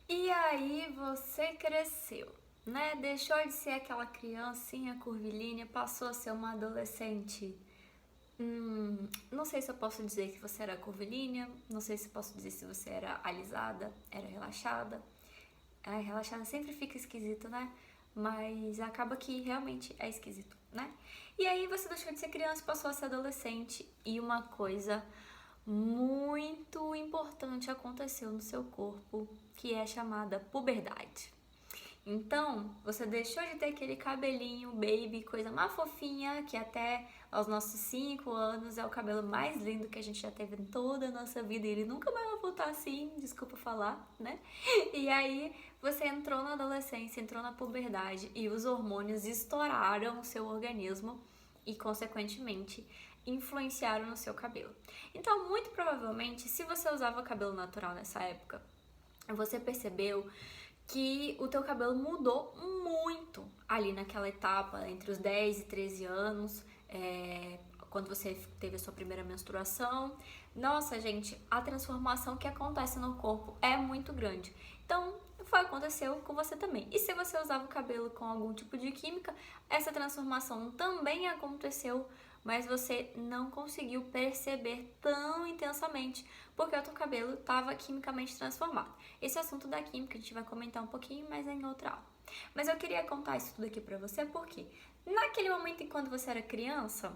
E aí você cresceu, né? Deixou de ser aquela criancinha curvilínea, passou a ser uma adolescente. Não sei se eu posso dizer que você era curvilínea, não sei se eu posso dizer se você era alisada, era relaxada. Relaxada sempre fica esquisito, né? Mas acaba que realmente é esquisito, né? E aí você deixou de ser criança e passou a ser adolescente. E uma coisa muito importante aconteceu no seu corpo, que é chamada puberdade. Então, você deixou de ter aquele cabelinho baby, coisa mais fofinha, que até aos nossos 5 anos é o cabelo mais lindo que a gente já teve em toda a nossa vida e ele nunca mais vai voltar assim, desculpa falar, né? E aí, você entrou na adolescência, entrou na puberdade e os hormônios estouraram o seu organismo e, consequentemente, influenciaram no seu cabelo. Então, muito provavelmente, se você usava cabelo natural nessa época, você percebeu que o teu cabelo mudou muito ali naquela etapa, entre os 10 e 13 anos, quando você teve a sua primeira menstruação. Nossa, gente, a transformação que acontece no corpo é muito grande. Então, aconteceu com você também. E se você usava o cabelo com algum tipo de química, essa transformação também aconteceu, mas você não conseguiu perceber tão intensamente, porque o teu cabelo estava quimicamente transformado. Esse assunto da química a gente vai comentar um pouquinho mais em outra aula. Mas eu queria contar isso tudo aqui pra você porque naquele momento, quando você era criança,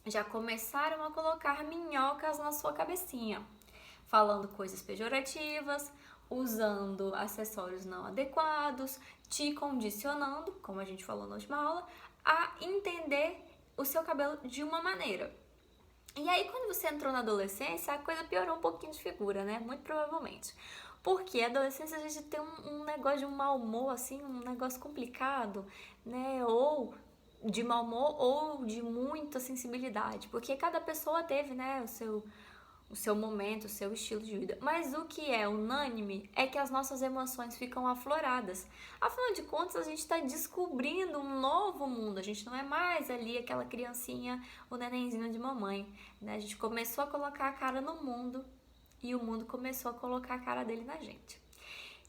já começaram a colocar minhocas na sua cabecinha, falando coisas pejorativas, usando acessórios não adequados, te condicionando, como a gente falou na última aula, a entender o seu cabelo de uma maneira. E aí, quando você entrou na adolescência, a coisa piorou um pouquinho de figura, né? Muito provavelmente. Porque a adolescência a gente tem um negócio de um mau humor, assim, um negócio complicado, né? Ou de mau humor ou de muita sensibilidade. Porque cada pessoa teve, né, o seu momento, o seu estilo de vida. Mas o que é unânime é que as nossas emoções ficam afloradas. Afinal de contas, a gente está descobrindo um novo mundo. A gente não é mais ali aquela criancinha, o nenenzinho de mamãe, né? A gente começou a colocar a cara no mundo e o mundo começou a colocar a cara dele na gente.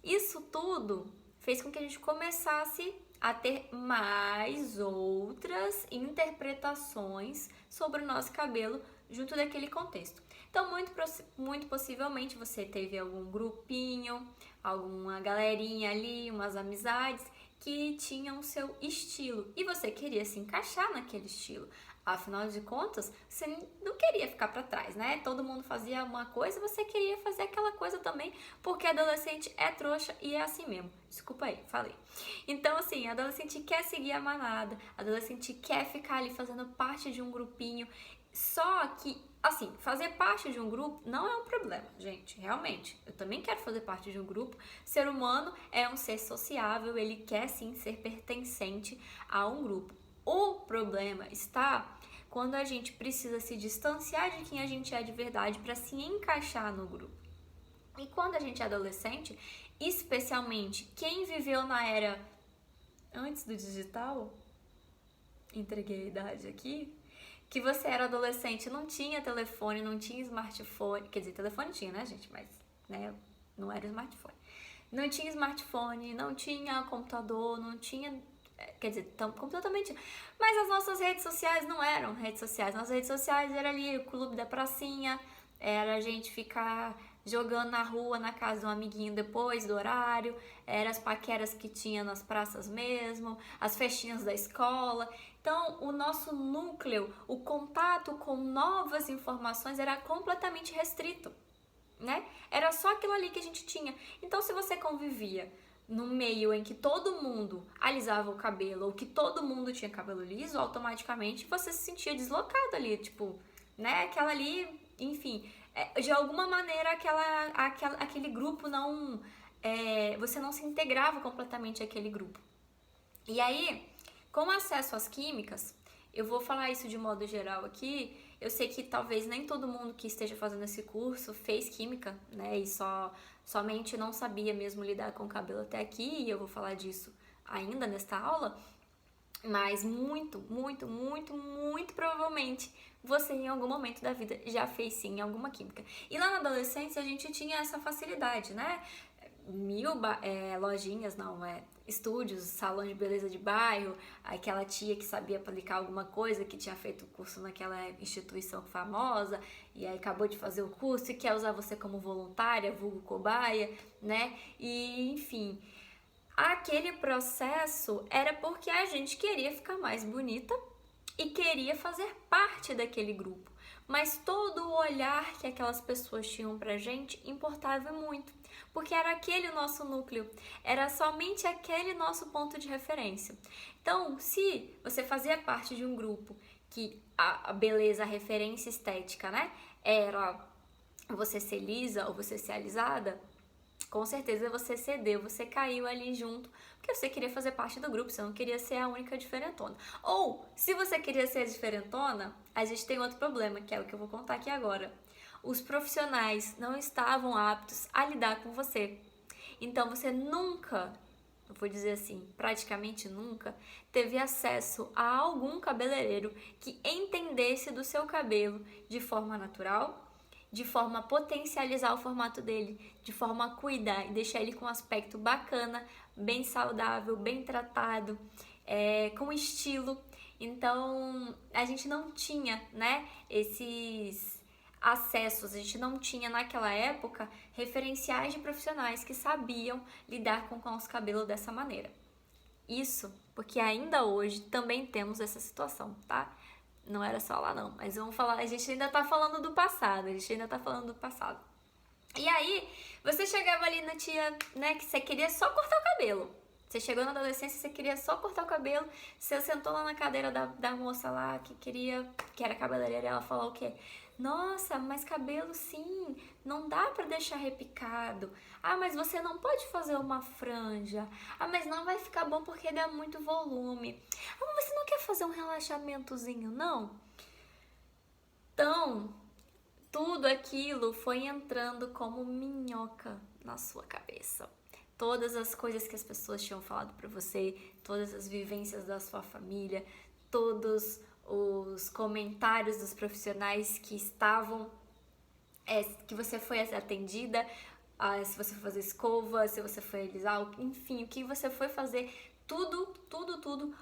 Isso tudo fez com que a gente começasse a ter mais outras interpretações sobre o nosso cabelo junto daquele contexto. Então, muito possivelmente você teve algum grupinho, alguma galerinha ali, umas amizades que tinham seu estilo e você queria se encaixar naquele estilo. Afinal de contas, você não queria ficar para trás, né? Todo mundo fazia uma coisa, você queria fazer aquela coisa também, porque adolescente é trouxa e é assim mesmo. Desculpa aí, falei. Então, assim, adolescente quer seguir a manada, adolescente quer ficar ali fazendo parte de um grupinho. Só que, assim, fazer parte de um grupo não é um problema, gente, realmente. Eu também quero fazer parte de um grupo. Ser humano é um ser sociável, ele quer sim ser pertencente a um grupo. O problema está quando a gente precisa se distanciar de quem a gente é de verdade para se encaixar no grupo. E quando a gente é adolescente, especialmente quem viveu na era antes do digital, entreguei a idade aqui, que você era adolescente, não tinha telefone, não tinha smartphone, quer dizer, telefone tinha, né, gente, mas, né, não era smartphone. Não tinha smartphone, não tinha computador, não tinha, quer dizer, completamente, mas as nossas redes sociais não eram redes sociais, nossas redes sociais era ali o clube da pracinha, era a gente ficar jogando na rua, na casa de um amiguinho depois do horário, eram as paqueras que tinha nas praças mesmo, as festinhas da escola. Então, o nosso núcleo, o contato com novas informações era completamente restrito, né? Era só aquilo ali que a gente tinha. Então, se você convivia num meio em que todo mundo alisava o cabelo ou que todo mundo tinha cabelo liso, automaticamente você se sentia deslocado ali, tipo, né? Aquela ali, enfim, de alguma maneira aquele grupo não, você não se integrava completamente àquele grupo. E aí, com acesso às químicas, eu vou falar isso de modo geral aqui. Eu sei que talvez nem todo mundo que esteja fazendo esse curso fez química, né? E somente não sabia mesmo lidar com o cabelo até aqui, e eu vou falar disso ainda nesta aula. Mas muito provavelmente você em algum momento da vida já fez sim alguma química. E lá na adolescência a gente tinha essa facilidade, né? lojinhas, não, estúdios, salão de beleza de bairro, aquela tia que sabia aplicar alguma coisa, que tinha feito o curso naquela instituição famosa, e aí acabou de fazer o curso e quer usar você como voluntária, vulgo cobaia, né? E, enfim, aquele processo era porque a gente queria ficar mais bonita e queria fazer parte daquele grupo. Mas todo o olhar que aquelas pessoas tinham pra gente importava muito, porque era aquele o nosso núcleo, era somente aquele nosso ponto de referência. Então, se você fazia parte de um grupo que a beleza, a referência estética, né, era você ser lisa ou você ser alisada, com certeza você cedeu, você caiu ali junto, porque você queria fazer parte do grupo, você não queria ser a única diferentona. Ou, se você queria ser a diferentona, a gente tem outro problema, que é o que eu vou contar aqui agora. Os profissionais não estavam aptos a lidar com você. Então você nunca, eu vou dizer assim, praticamente nunca, teve acesso a algum cabeleireiro que entendesse do seu cabelo de forma natural, de forma a potencializar o formato dele, de forma a cuidar e deixar ele com um aspecto bacana, bem saudável, bem tratado, com estilo. Então, a gente não tinha, né, esses acessos, a gente não tinha naquela época referenciais de profissionais que sabiam lidar com o nosso cabelo dessa maneira. Isso porque ainda hoje também temos essa situação, tá? Não era só lá não, mas vamos falar, a gente ainda tá falando do passado, E aí, você chegava ali na tia, né, que você queria só cortar o cabelo. Você chegou na adolescência, você queria só cortar o cabelo, você sentou lá na cadeira da moça lá que era cabeleireira, e ela falou o quê? Nossa, mas cabelo sim, não dá pra deixar repicado. Ah, mas você não pode fazer uma franja. Ah, mas não vai ficar bom porque dá muito volume. Ah, mas você não quer fazer um relaxamentozinho, não? Então, tudo aquilo foi entrando como minhoca na sua cabeça. Todas as coisas que as pessoas tinham falado pra você, todas as vivências da sua família, todos os comentários dos profissionais que estavam, que você foi atendida, se você foi fazer escova, se você foi alisar, enfim, o que você foi fazer, tudo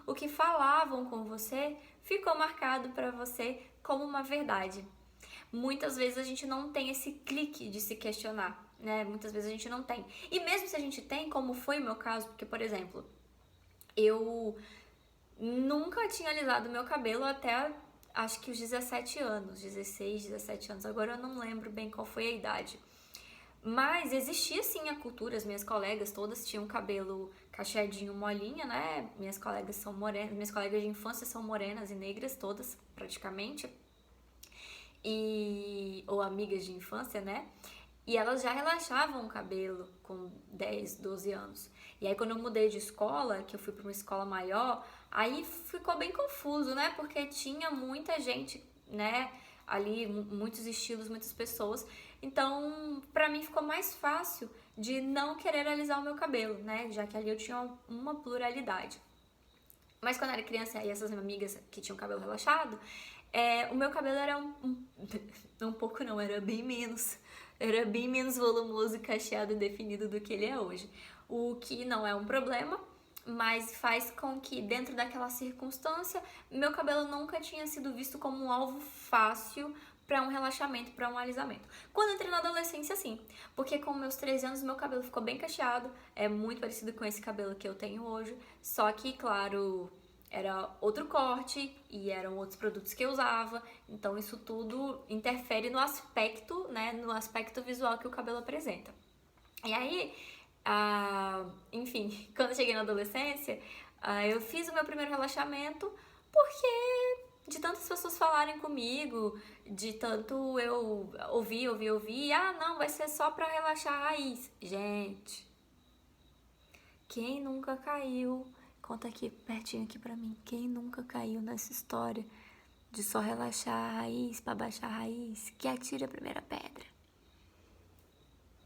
o que falavam com você ficou marcado para você como uma verdade. Muitas vezes a gente não tem esse clique de se questionar, né? Muitas vezes a gente não tem. E mesmo se a gente tem, como foi o meu caso, porque, por exemplo, eu nunca tinha alisado meu cabelo até acho que os 17 anos, 16, 17 anos, agora eu não lembro bem qual foi a idade. Mas existia sim a cultura, as minhas colegas todas tinham cabelo cacheadinho, molinha, né? Minhas colegas são morenas, minhas colegas de infância são morenas e negras todas, praticamente. Ou amigas de infância, né? E elas já relaxavam o cabelo com 10, 12 anos. E aí quando eu mudei de escola, que eu fui para uma escola maior, aí ficou bem confuso, né? Porque tinha muita gente, né? Ali, muitos estilos, muitas pessoas. Então, pra mim ficou mais fácil de não querer alisar o meu cabelo, né? Já que ali eu tinha uma pluralidade. Mas quando eu era criança, e essas amigas que tinham cabelo relaxado, o meu cabelo era um pouco não, era bem menos. Era bem menos volumoso, cacheado e definido do que ele é hoje. O que não é um problema, mas faz com que dentro daquela circunstância, meu cabelo nunca tinha sido visto como um alvo fácil para um relaxamento, para um alisamento. Quando eu entrei na adolescência, sim, porque com meus 13 anos meu cabelo ficou bem cacheado, é muito parecido com esse cabelo que eu tenho hoje, só que, claro, era outro corte e eram outros produtos que eu usava, então isso tudo interfere no aspecto, né, no aspecto visual que o cabelo apresenta. E aí, enfim, quando eu cheguei na adolescência, eu fiz o meu primeiro relaxamento porque de tantas pessoas falarem comigo, de tanto eu ouvir, não, vai ser só pra relaxar a raiz. Gente, quem nunca caiu? Conta aqui, pertinho aqui pra mim. Quem nunca caiu nessa história de só relaxar a raiz pra baixar a raiz? Que atire a primeira pedra.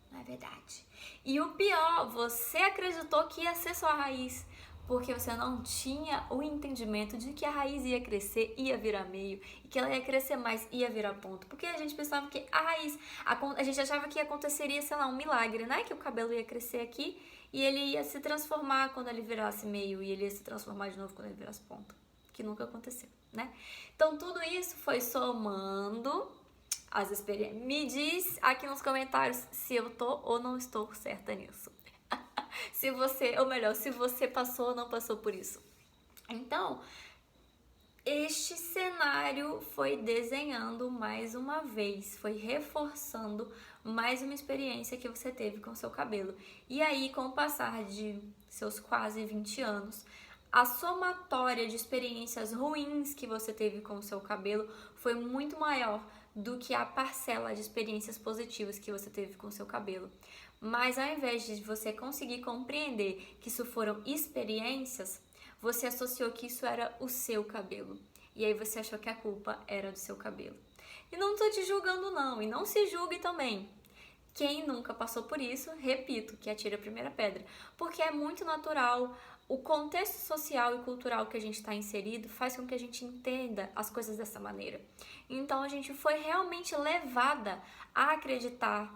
Não é verdade. E o pior, você acreditou que ia ser só a raiz. porque você não tinha o entendimento de que a raiz ia crescer, ia virar meio, e que ela ia crescer mais, ia virar ponta. Porque a gente pensava que a raiz, a gente achava que aconteceria, sei lá, um milagre, né? Que o cabelo ia crescer aqui e ele ia se transformar quando ele virasse meio, e ele ia se transformar de novo quando ele virasse ponta. Que nunca aconteceu, né? Então tudo isso foi somando as experiências. Me diz aqui nos comentários se eu tô ou não estou certa nisso. Se você, ou melhor, se você passou ou não passou por isso. Então, este cenário foi desenhando mais uma vez, foi reforçando mais uma experiência que você teve com o seu cabelo. E aí, com o passar de seus quase 20 anos, a somatória de experiências ruins que você teve com o seu cabelo foi muito maior do que a parcela de experiências positivas que você teve com o seu cabelo. Mas ao invés de você conseguir compreender que isso foram experiências, você associou que isso era o seu cabelo. E aí você achou que a culpa era do seu cabelo. E não tô te julgando não, e não se julgue também. Quem nunca passou por isso, repito, que atire a primeira pedra. Porque é muito natural, o contexto social e cultural que a gente está inserido faz com que a gente entenda as coisas dessa maneira. Então a gente foi realmente levada a acreditar,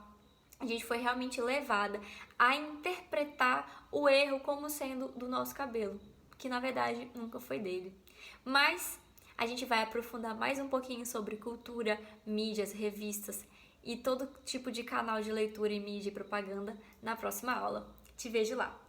a gente foi realmente levada a interpretar o erro como sendo do nosso cabelo, que na verdade nunca foi dele. Mas a gente vai aprofundar mais um pouquinho sobre cultura, mídias, revistas e todo tipo de canal de leitura e mídia e propaganda na próxima aula. Te vejo lá!